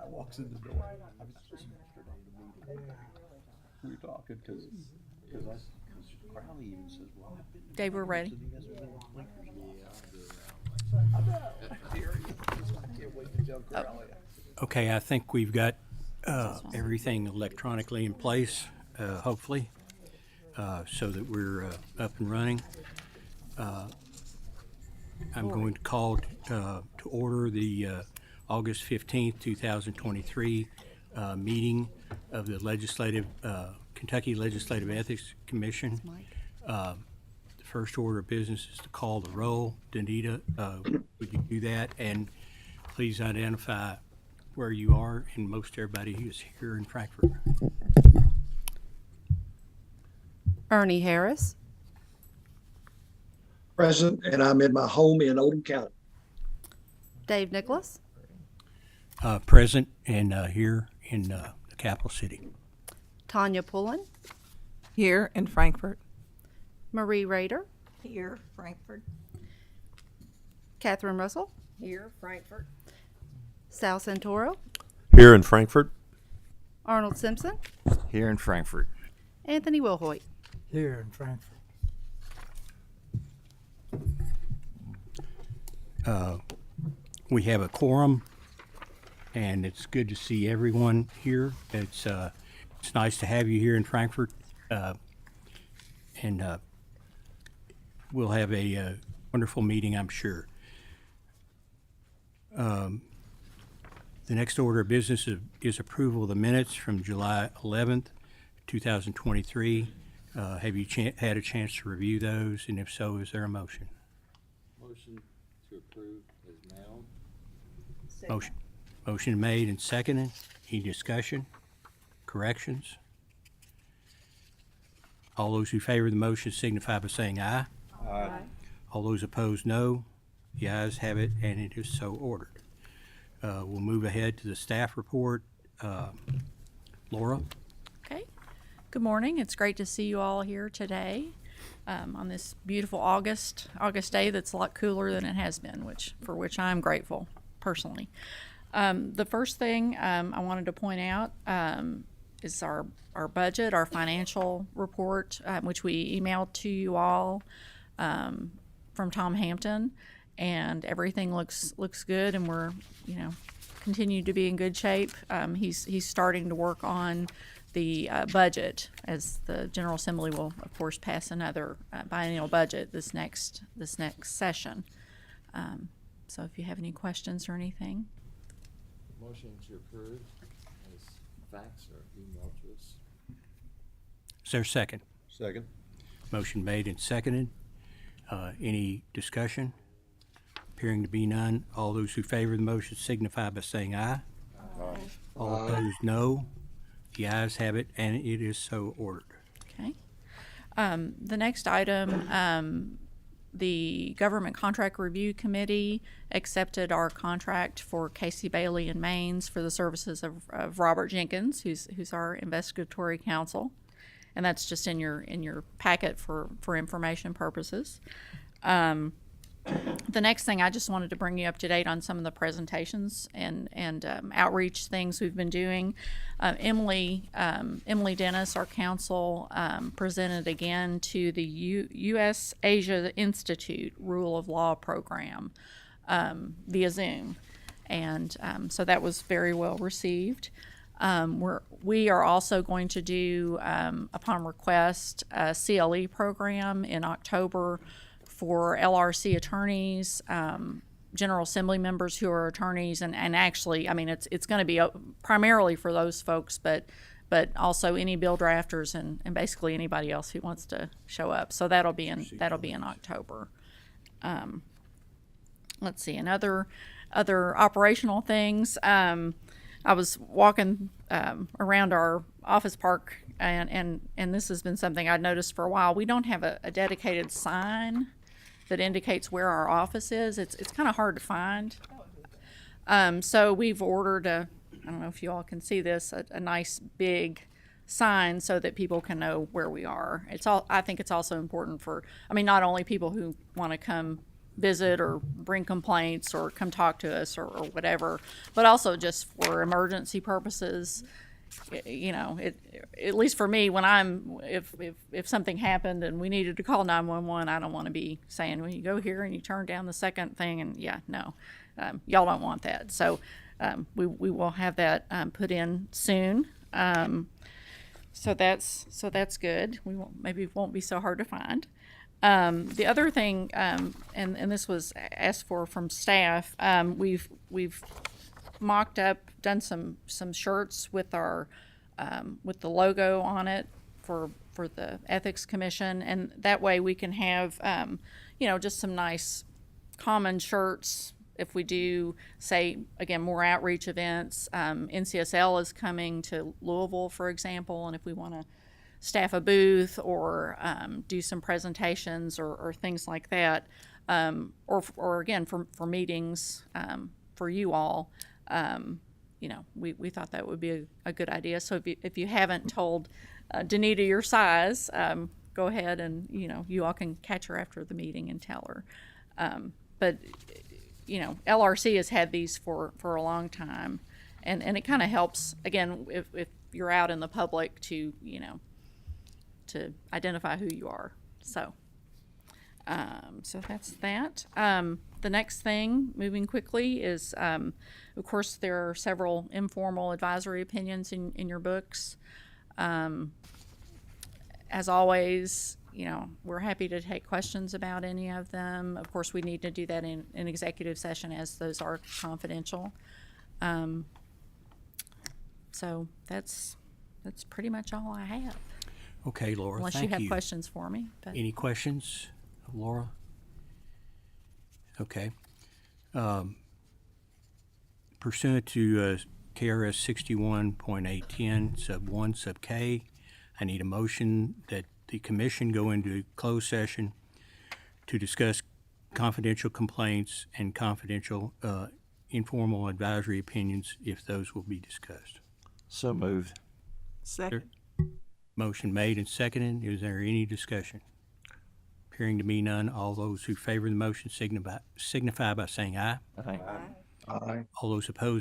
walks in the door. I was just yesterday at a meeting. We were talking because Crowley even says, well, I've been to Dave, we're ready. Blinkers. And he has been to Blinkers. I know. Here he is. I can't wait to tell Crowley. Okay, I think we've got everything electronically in place, hopefully, so that we're up and running. I'm going to call to order the August 15th, 2023 meeting of the Kentucky Legislative Ethics Commission. The first order of business is to call the roll. Danita, would you do that? And please identify where you are, and most everybody who's here in Frankfort. Ernie Harris, Present, and I'm in my home in Oldham County. Dave Nicholas, Present and here in the capital city. Tanya Pullen, Here in Frankfort. Marie Rader, Here, Frankfurt. Catherine Russell, Here, Frankfurt. Sal Santoro, Here in Frankfort. Arnold Simpson, Here in Frankfort. Anthony Wilhoit. Here in Frankfurt. We have a quorum, and it's good to see everyone here. It's nice to have you here in Frankfort, and we'll have a wonderful meeting, I'm sure. The next order of business is approval of the minutes from July 11th, 2023. Have you had a chance to review those, and if so, is there a motion? Motion to approve is mailed. Motion made and seconded. Any discussion? Corrections? All those who favor the motion signify by saying aye. Aye. All those opposed, no. The ayes have it, and it is so ordered. We'll move ahead to the staff report. Laura? Okay. Good morning. It's great to see you all here today on this beautiful August day that's a lot cooler than it has been, for which I'm grateful personally. The first thing I wanted to point out is our budget, our financial report, which we emailed to you all from Tom Hampton, and everything looks good, and we're continue to be in good shape. He's starting to work on the budget, as the General Assembly will of course pass another biennial budget this next session. So if you have any questions or anything. Motion to approve as facts are emailed to us. Is there a second? Second. Motion made and seconded. Any discussion? Appearing to be none. All those who favor the motion signify by saying aye. Aye. All opposed, no. The ayes have it, and it is so ordered. Okay. The next item, the Government Contract Review Committee accepted our contract for Casey Bailey and Maines for the services of Robert Jenkins, who's our investigatory counsel, and that's just in your packet for information purposes. The next thing, I just wanted to bring you up to date on some of the presentations and outreach things we've been doing. Emily Dennis, our counsel, presented again to the U.S. Asia Institute Rule of Law program via Zoom, and so that was very well received. We are also going to do, upon request, a CLE program in October for LRC attorneys, General Assembly members who are attorneys, and actually, I mean, it's going to be primarily for those folks, but also any bill drafters and basically anybody else who wants to show up. So that'll be in October. Let's see, and other operational things. I was walking around our office park, and this has been something I'd noticed for a while. We don't have a dedicated sign that indicates where our office is. It's kind of hard to find. So we've ordered I don't know if you all can see this, a nice big sign so that people can know where we are. I think it's also important for, not only people who want to come visit or bring complaints or come talk to us or whatever, but also just for emergency purposes. You know, at least for me, when if something happened and we needed to call 911, I don't want to be saying, well, you go here and you turn down the second thing, and no, y'all don't want that. So we will have that put in soon. So that's good. Maybe it won't be so hard to find. The other thing, and this was asked for from staff, we've mocked up, done some shirts with our with the logo on it for the Ethics Commission, and that way we can have just some nice common shirts. If we do, say, again, more outreach events, NCSL is coming to Louisville, for example, and if we want to staff a booth or do some presentations or things like that, or again, for meetings for you all, we thought that would be a good idea. So if you haven't told Danita your size, go ahead and, you all can catch her after the meeting and tell her. But LRC has had these for a long time, and it kind of helps, again, if you're out in the public to identify who you are. So that's that. The next thing, moving quickly, is of course there are several informal advisory opinions in your books. As always, we're happy to take questions about any of them. Of course, we need to do that in an executive session, as those are confidential. So that's pretty much all I have. Okay, Laura, Unless thank you have questions for me. But. Any questions, Laura? Okay. Pursuant to KRS 61.810 sub 1 sub K, I need a motion that the commission go into closed session to discuss confidential complaints and confidential informal advisory opinions, if those will be discussed. So moved. Second. Motion made and seconded. Is there any discussion? Appearing to be none, all those who favor the motion signify by saying aye. Aye. Aye. All those opposed,